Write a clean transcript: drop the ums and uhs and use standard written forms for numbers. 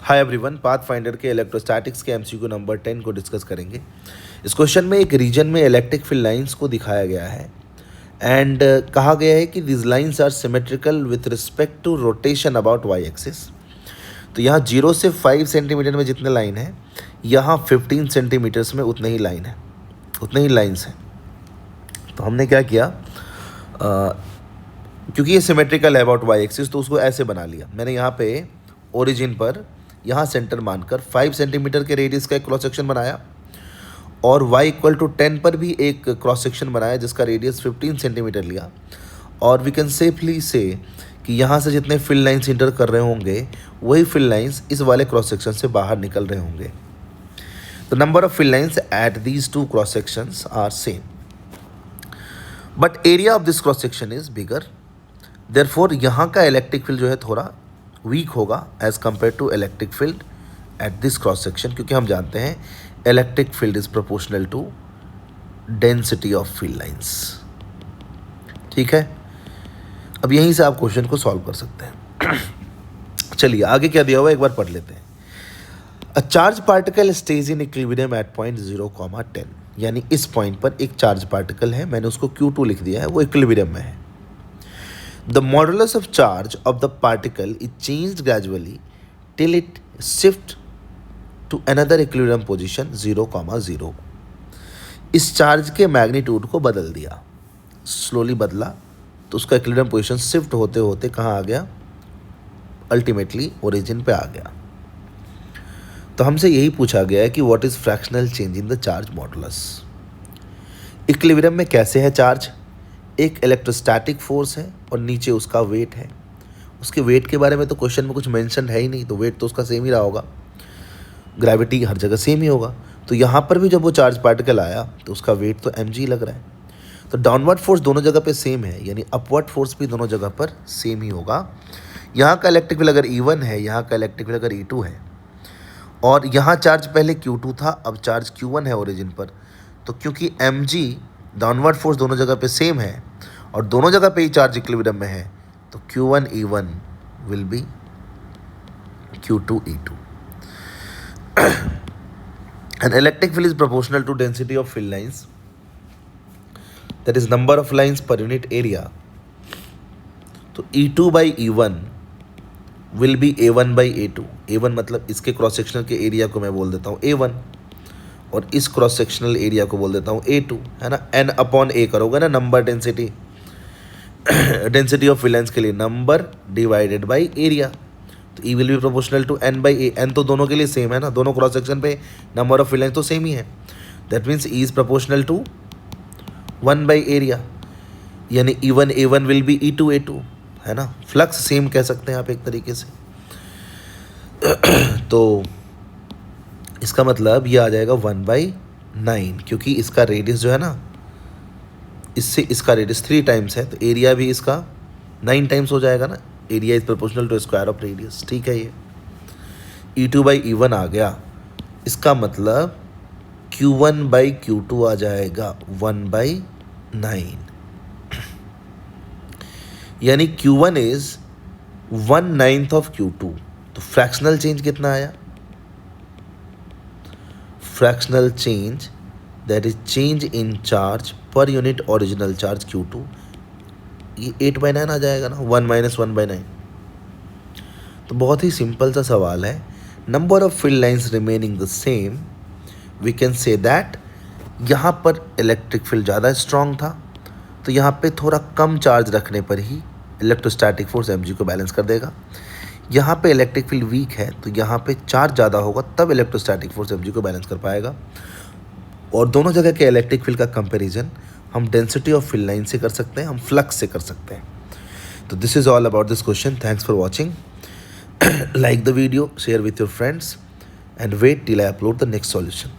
Hi everyone, pathfinder के electrostatics के MCQ number 10 को डिस्कस करेंगे। इस क्वेश्चन में एक रीजन में इलेक्ट्रिक फील्ड लाइंस को दिखाया गया है एंड कहा गया है कि this lines are symmetrical with respect to rotation about Y axis. तो यहाँ 0 से 5 सेंटीमीटर में जितने लाइन है, यहाँ 15 सेंटीमीटर्स में उतने ही लाइन है, उतने ही लाइन्स हैं। तो हमने क्या किया, क्योंकि ये सिमेट्रिकल है अबाउट वाई एक्सिस, तो उसको ऐसे बना लिया। मैंने यहाँ पे ओरिजिन पर यहाँ सेंटर मानकर 5 सेंटीमीटर के रेडियस का एक क्रॉस सेक्शन बनाया और y इक्वल टू 10 पर भी एक क्रॉस सेक्शन बनाया जिसका रेडियस 15 सेंटीमीटर लिया। और वी कैन सेफली से कि यहाँ से जितने फील्ड लाइंस इंटर कर रहे होंगे वही फील्ड लाइंस इस वाले क्रॉस सेक्शन से बाहर निकल रहे होंगे। The number of field lines at these two cross sections are same, but area of this cross section is bigger. Therefore यहाँ का इलेक्ट्रिक फील्ड जो है थोड़ा वीक होगा as compare to electric field at this cross section, क्योंकि हम जानते हैं electric field is proportional to density of field lines. ठीक है, अब यहीं से आप क्वेश्चन को सॉल्व कर सकते हैं। चलिए आगे क्या दिया हुआ है एक बार पढ़ लेते हैं। A charge particle stage in equilibrium at point 0,10, यानी इस पॉइंट पर एक चार्ज पार्टिकल है, मैंने उसको Q2 लिख दिया है, वो इक्विलिब्रियम में है। The modulus of charge of the particle is changed gradually till it shifts to another equilibrium position 0,0। इस चार्ज के मैग्नीट्यूड को बदल दिया, स्लोली बदला, तो उसका इक्विलिब्रियम पोजीशन शिफ्ट होते होते कहाँ आ गया, अल्टीमेटली ओरिजिन पे आ गया। तो हमसे यही पूछा गया है कि what is fractional change in the charge modulus. Equilibrium में कैसे है चार्ज, एक इलेक्ट्रोस्टैटिक फोर्स है और नीचे उसका वेट है। उसके वेट के बारे में तो क्वेश्चन में कुछ मेंशन है ही नहीं, तो वेट तो उसका सेम ही रहा होगा, ग्रेविटी हर जगह सेम ही होगा। तो यहाँ पर भी जब वो चार्ज पार्टिकल आया तो उसका वेट तो mg लग रहा है। तो डाउनवर्ड फोर्स दोनों जगह पे सेम है, यानी अपवर्ड फोर्स भी दोनों जगह पर सेम ही होगा। यहाँ का इलेक्ट्रिक फील्ड अगर E1 है, यहाँ का इलेक्ट्रिक फील्ड अगर E2 है, और यहाँ चार्ज पहले Q2 था, अब चार्ज Q1 है ओरिजिन पर, तो क्योंकि mg डाउनवर्ड फोर्स दोनों जगह पे सेम है और दोनों जगह पे ही चार्ज इक्विलिब्रियम में है, तो Q1 E1 will be Q2 E2 and electric field is proportional to density of field lines, that is number of lines per unit area। तो E2 by E1 will be A1 by A2। A1 मतलब इसके cross sectional के area को मैं बोल देता हूँ A1 और इस क्रॉस सेक्शनल एरिया को बोल देता हूँ A2, है ना। N अपॉन A करोगे ना, number density, density of field lines के लिए नंबर डिवाइडेड बाय एरिया। तो E will be proportional to N by A। N तो दोनों के लिए सेम है ना, दोनों क्रॉस सेक्शन पे नंबर ऑफ फील्ड लाइंस तो सेम ही है। That means E is proportional to 1 by area, यानी E1 A1 will be E2 A2, है ना। फ्लक्स सेम कह सकते हैं आप एक तरीके से। तो इसका मतलब ये आ जाएगा 1/9, क्योंकि इसका रेडियस जो है ना, इससे इसका रेडियस 3 टाइम्स है, तो एरिया भी इसका 9 टाइम्स हो जाएगा ना। Area is proportional to square of radius. ठीक है, ये E2 बाई E1 आ गया। इसका मतलब Q1 बाई Q2 आ जाएगा 1/9, यानी Q1 इज 1/9 ऑफ Q2। तो फ्रैक्शनल चेंज कितना आया, fractional change that is change in charge per unit original charge Q2, ये 8/9 आ जाएगा ना, 1 - 1/9। तो बहुत ही सिंपल सा सवाल है। Number of field lines remaining the same, we can say that यहाँ पर इलेक्ट्रिक फील्ड ज़्यादा स्ट्रॉन्ग था, तो यहाँ पे थोड़ा कम चार्ज रखने पर ही इलेक्ट्रोस्टैटिक फोर्स mg को बैलेंस कर देगा। यहाँ पे इलेक्ट्रिक फील्ड वीक है, तो यहाँ पे चार्ज ज़्यादा होगा, तब इलेक्ट्रोस्टैटिक फोर्स mg को बैलेंस कर पाएगा। और दोनों जगह के इलेक्ट्रिक फील्ड का कंपैरिजन हम डेंसिटी ऑफ फील्ड लाइन से कर सकते हैं, हम फ्लक्स से कर सकते हैं। तो this is all about this question. Thanks for watching. Like the video, share with your friends and wait till I upload the next solution.